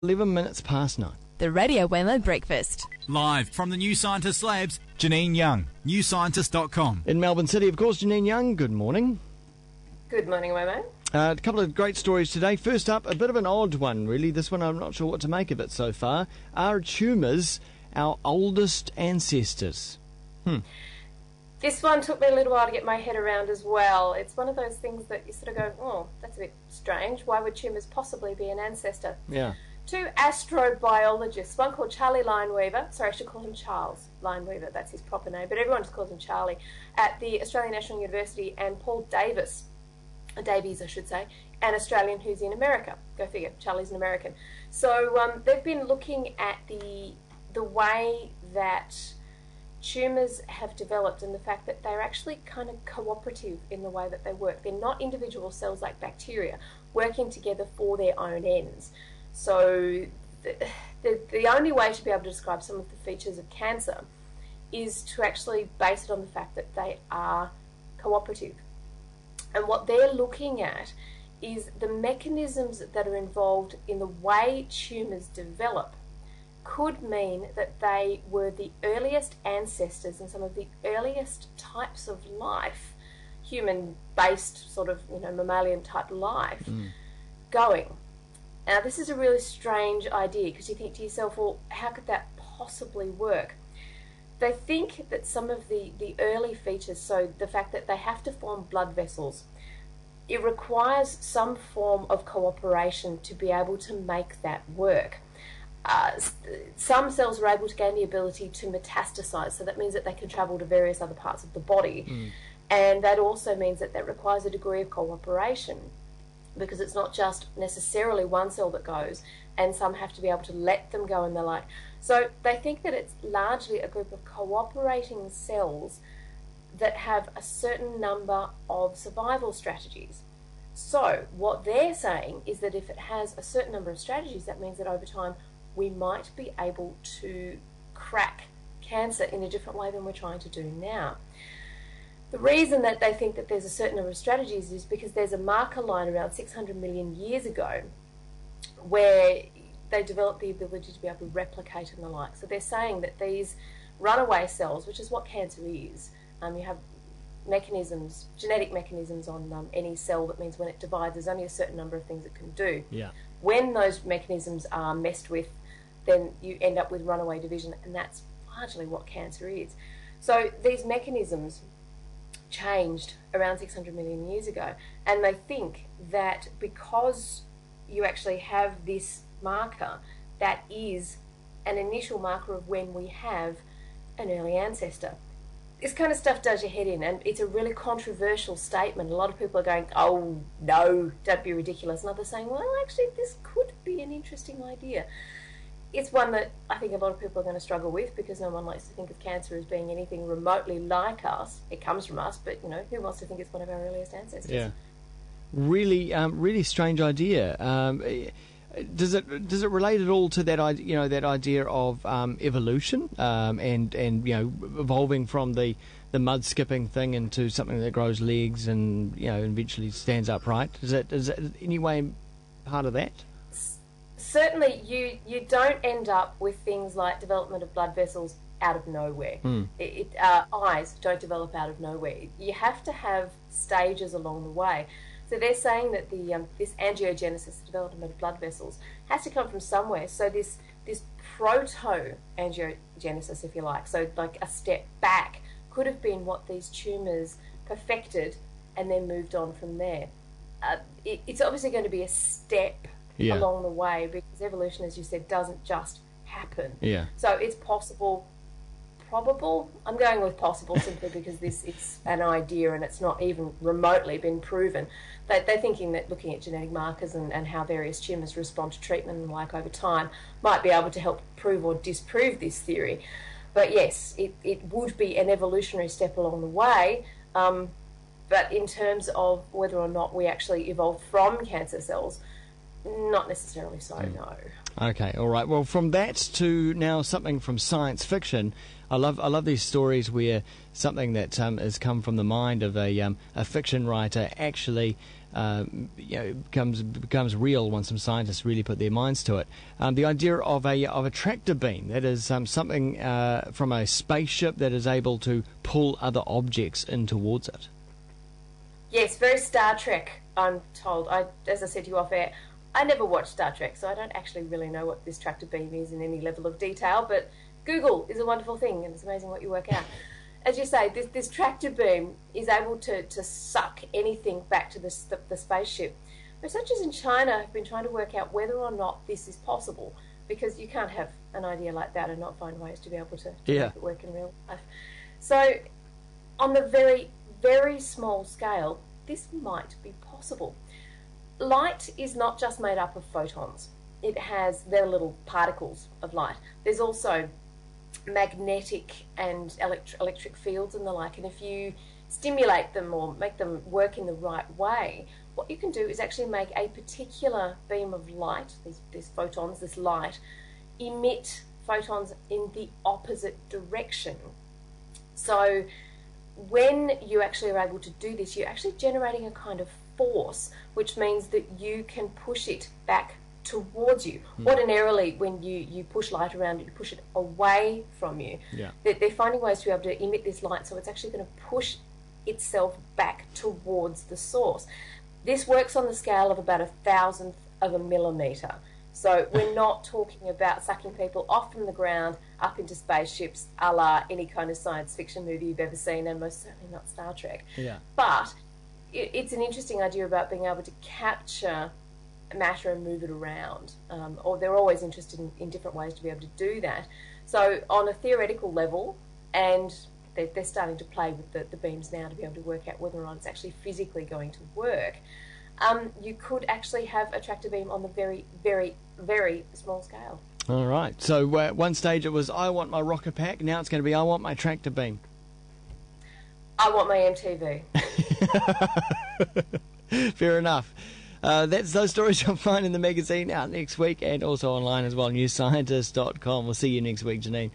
11 minutes past 9. The Radio Wam Breakfast. Live from the New Scientist Labs, Janine Young, newscientist.com. In Melbourne City, of course, Janine Young, good morning. Good morning, Wamo. A couple of great stories today. First up, a bit of an odd one, really. This one, I'm not sure what to make of it so far. Are tumours our oldest ancestors? This one took me a little while to get my head around as well. It's one of those things that you sort of go, oh, that's a bit strange. Why would tumours possibly be an ancestor? Yeah. Two astrobiologists, one called Charlie Lineweaver, sorry, I should call him Charles Lineweaver, that's his proper name, but everyone just calls him Charlie, at the Australian National University, and Paul Davies, I should say, an Australian who's in America. Go figure, Charlie's an American. So they've been looking at the way that tumours have developed and the fact that they're actually kind of cooperative in the way that they work. They're not individual cells like bacteria working together for their own ends. So the only way to be able to describe some of the features of cancer is to actually base it on the fact that they are cooperative. And what they're looking at is the mechanisms that are involved in the way tumours develop could mean that they were the earliest ancestors in some of the earliest types of life, human-based sort of, mammalian-type life, going. Now, this is a really strange idea because you think to yourself, well, how could that possibly work? They think that some of the early features, so the fact that they have to form blood vessels, it requires some form of cooperation to be able to make that work. Some cells are able to gain the ability to metastasize, so that means that they can travel to various other parts of the body, and that also means that requires a degree of cooperation, because it's not just necessarily one cell that goes, and some have to be able to let them go and the like. So they think that it's largely a group of cooperating cells that have a certain number of survival strategies. So what they're saying is that if it has a certain number of strategies, that means that over time we might be able to crack cancer in a different way than we're trying to do now. The reason that they think that there's a certain number of strategies is because there's a marker line around 600 million years ago where they developed the ability to be able to replicate and the like. So they're saying that these runaway cells, which is what cancer is, you have mechanisms, genetic mechanisms on any cell that means when it divides, there's only a certain number of things it can do. Yeah. When those mechanisms are messed with, then you end up with runaway division, and that's largely what cancer is. So these mechanisms changed around 600 million years ago, and they think that because you actually have this marker, that is an initial marker of when we have an early ancestor. This kind of stuff does your head in, and it's a really controversial statement. A lot of people are going, oh no, don't be ridiculous, and others saying, well, actually this could be an interesting idea. It's one that I think a lot of people are going to struggle with, because no one likes to think of cancer as being anything remotely like us. It comes from us, but who wants to think it's one of our earliest ancestors? Yeah, really strange idea. Does it relate at all to that idea, that idea of evolution and evolving from the mud skipping thing into something that grows legs and eventually stands upright? Is it any way part of that? Certainly, you don't end up with things like development of blood vessels out of nowhere. Eyes don't develop out of nowhere. You have to have stages along the way. So they're saying that this angiogenesis, the development of blood vessels, has to come from somewhere. So this proto-angiogenesis, if you like, so like a step back, could have been what these tumours perfected and then moved on from there. It's obviously going to be a step along the way, because evolution, as you said, doesn't just happen. Yeah. So it's possible, probable. I'm going with possible simply because it's an idea and it's not even remotely been proven. They're thinking that looking at genetic markers and how various tumours respond to treatment and like over time might be able to help prove or disprove this theory. But yes, it would be an evolutionary step along the way. But in terms of whether or not we actually evolved from cancer cells, not necessarily so, no. Okay, all right. Well, from that to now something from science fiction. I love these stories where something that has come from the mind of a fiction writer actually becomes real once some scientists really put their minds to it. The idea of a tractor beam, that is something from a spaceship that is able to pull other objects in towards it. Yes, very Star Trek, I'm told. As I said to you off air, I never watched Star Trek, so I don't actually really know what this tractor beam is in any level of detail, but Google is a wonderful thing, and it's amazing what you work out. As you say, this tractor beam is able to suck anything back to the spaceship. Researchers in China have been trying to work out whether or not this is possible, because you can't have an idea like that and not find ways to be able to make it work in real life. So, on the very, very small scale, this might be possible. Light is not just made up of photons. It has very little particles of light. There's also magnetic and electric fields and the like, and if you stimulate them or make them work in the right way, what you can do is actually make a particular beam of light, these photons, this light, emit photons in the opposite direction. So when you actually are able to do this, you're actually generating a kind of force, which means that you can push it back towards you. Ordinarily, when you push light around, you push it away from you. They're finding ways to be able to emit this light, so it's actually going to push itself back towards the source. This works on the scale of about 1,000th of a millimetre. So we're not talking about sucking people off from the ground up into spaceships a la any kind of science fiction movie you've ever seen, and most certainly not Star Trek. But it's an interesting idea about being able to capture matter and move it around, or they're always interested in different ways to be able to do that. So on a theoretical level, and they're starting to play with the beams now to be able to work out whether or not it's actually physically going to work, you could actually have a tractor beam on the very, very, very small scale. All right. So at one stage it was, I want my rocket pack. Now it's going to be, I want my tractor beam. I want my MTV. Fair enough. That's those stories you'll find in the magazine out next week, and also online as well, newscientist.com. We'll see you next week, Janine.